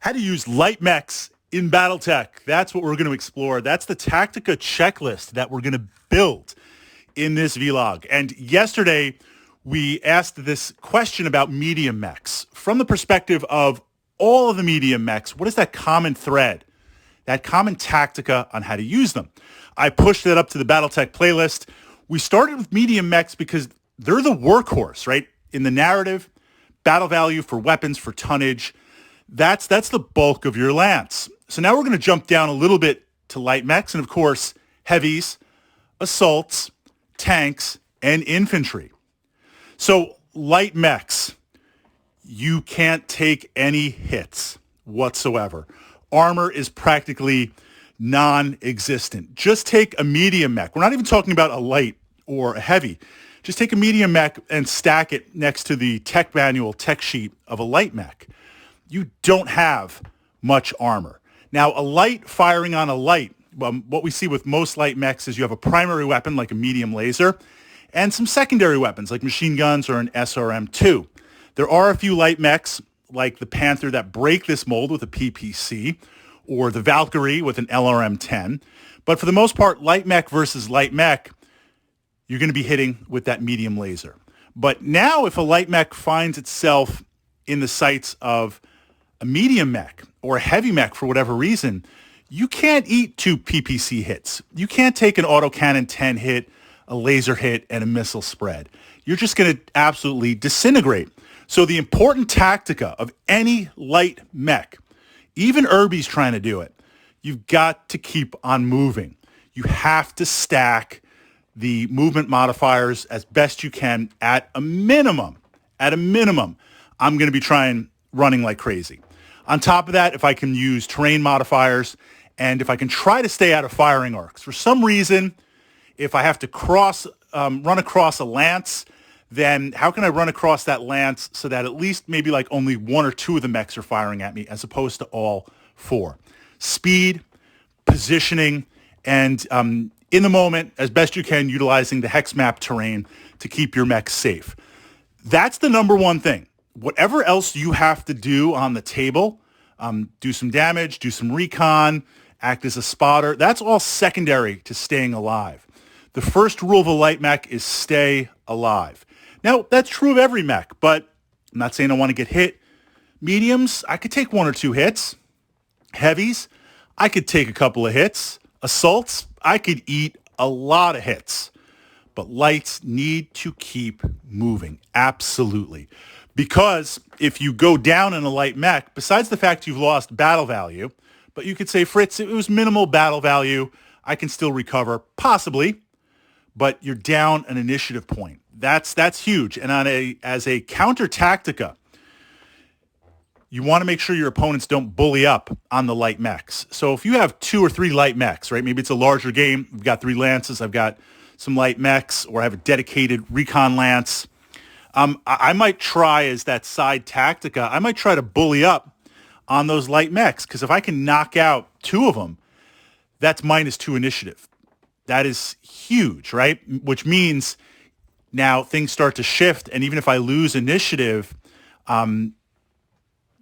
How to use light mechs in Battletech. That's what we're going to explore. That's the Tactica checklist that we're going to build in this vlog. And yesterday, we asked this question about medium mechs. From the perspective of all of the medium mechs, what is that common thread, that common Tactica on how to use them? I pushed that up to the Battletech playlist. We started with medium mechs because they're the workhorse, right? In the narrative, battle value for weapons, for tonnage, that's the bulk of your lance. So now we're going to jump down a little bit to light mechs and, of course, heavies, assaults, tanks, and infantry. So light mechs, you can't take any hits whatsoever. Armor is practically non-existent. Just take a medium mech. We're not even talking about a light or a heavy. Just take a medium mech and stack it next to the tech manual, tech sheet of a light mech. You don't have much armor. Now, a light firing on a light, what we see with most light mechs is you have a primary weapon like a medium laser and some secondary weapons like machine guns or an SRM-2. There are a few light mechs like the Panther that break this mold with a PPC or the Valkyrie with an LRM-10. But for the most part, light mech versus light mech, you're going to be hitting with that medium laser. But now if a light mech finds itself in the sights of a medium mech or a heavy mech for whatever reason, you can't eat two PPC hits. You can't take an autocannon 10 hit, a laser hit, and a missile spread. You're just going to absolutely disintegrate. So the important Tactica of any light mech, even Irby's trying to do it, you've got to keep on moving. You have to stack the movement modifiers as best you can at a minimum. At a minimum, I'm going to be running like crazy. On top of that, if I can use terrain modifiers and if I can try to stay out of firing arcs. For some reason, if I have to run across a lance, then how can I run across that lance so that at least maybe like only one or two of the mechs are firing at me as opposed to all four? Speed, positioning, and in the moment, as best you can, utilizing the hex map terrain to keep your mech safe. That's the number one thing. Whatever else you have to do on the table, do some damage, do some recon, act as a spotter, that's all secondary to staying alive. The first rule of a light mech is stay alive. Now, that's true of every mech, but I'm not saying I want to get hit. Mediums, I could take one or two hits. Heavies, I could take a couple of hits. Assaults, I could eat a lot of hits. But lights need to keep moving, absolutely. Because if you go down in a light mech, besides the fact you've lost battle value, but you could say, Fritz, it was minimal battle value, I can still recover, possibly, but you're down an initiative point. That's huge. And as a counter Tactica, you want to make sure your opponents don't bully up on the light mechs. So if you have two or three light mechs, right, maybe it's a larger game, we've got 3 lances, I've got some light mechs, or I have a dedicated recon lance, I might try as that side Tactica, I might try to bully up on those light mechs, because if I can knock out 2 of them, that's -2 initiative. That is huge, right? Which means now things start to shift, and even if I lose initiative,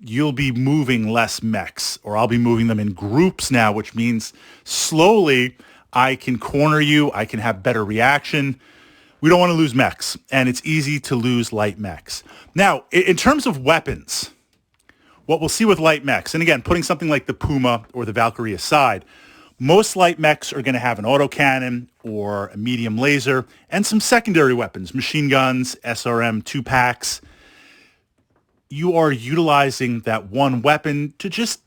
you'll be moving less mechs, or I'll be moving them in groups now, which means slowly I can corner you, I can have better reaction. We don't want to lose mechs, and it's easy to lose light mechs. Now, in terms of weapons, what we'll see with light mechs, and again, putting something like the Puma or the Valkyrie aside, most light mechs are going to have an autocannon or a medium laser and some secondary weapons, machine guns, SRM 2-packs. You are utilizing that one weapon to just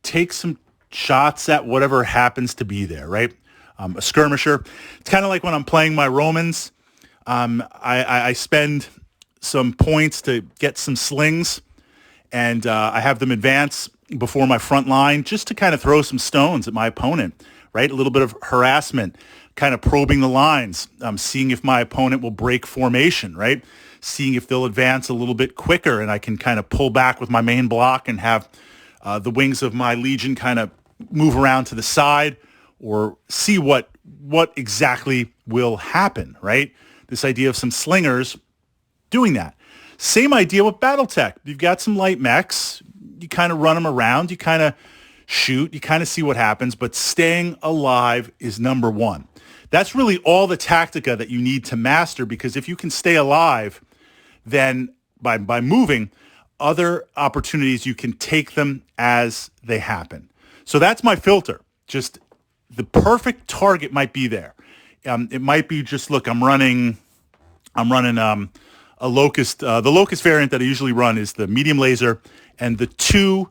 take some shots at whatever happens to be there, right? A skirmisher. It's kind of like when I'm playing my Romans. I spend some points to get some slings, and I have them advance before my front line just to kind of throw some stones at my opponent, right? A little bit of harassment, kind of probing the lines, seeing if my opponent will break formation, right? Seeing if they'll advance a little bit quicker, and I can kind of pull back with my main block and have the wings of my legion kind of move around to the side, or see what exactly will happen, right? This idea of some slingers doing that. Same idea with Battletech. You've got some light mechs. you kind of run them around, you kind of shoot, you kind of see what happens, but staying alive is number one. That's really all the tactica that you need to master, because if you can stay alive, then by moving, other opportunities, you can take them as they happen. So that's my filter. Just the perfect target might be there. It might be just, look, I'm running a locust. The locust variant that I usually run is the medium laser and the two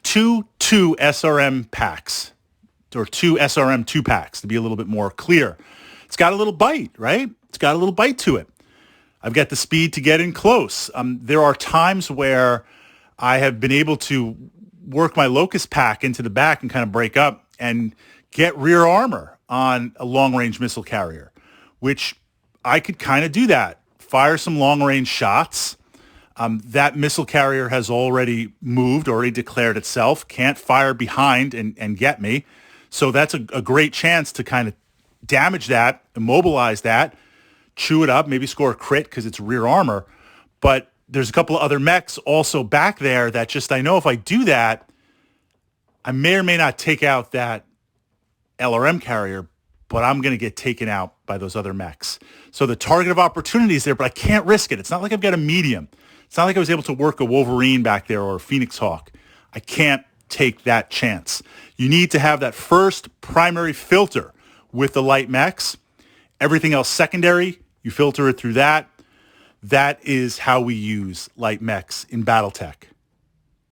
SRM packs, or two SRM 2-packs to be a little bit more clear. It's got a little bite, right? It's got a little bite to it. I've got the speed to get in close. There are times where I have been able to work my locust pack into the back and kind of break up and get rear armor on a long-range missile carrier, which I could kind of do that. Fire some long-range shots. That missile carrier has already moved, already declared itself, can't fire behind and get me. So that's a great chance to kind of damage that, immobilize that, chew it up, maybe score a crit because it's rear armor. But there's a couple of other mechs also back there that just, I know if I do that, I may or may not take out that LRM carrier, but I'm going to get taken out by those other mechs. So the target of opportunity is there, but I can't risk it. It's not like I've got a medium. It's not like I was able to work a Wolverine back there or a Phoenix Hawk. I can't take that chance. You need to have that first primary filter with the light mechs. Everything else secondary, you filter it through that. That is how we use light mechs in Battletech.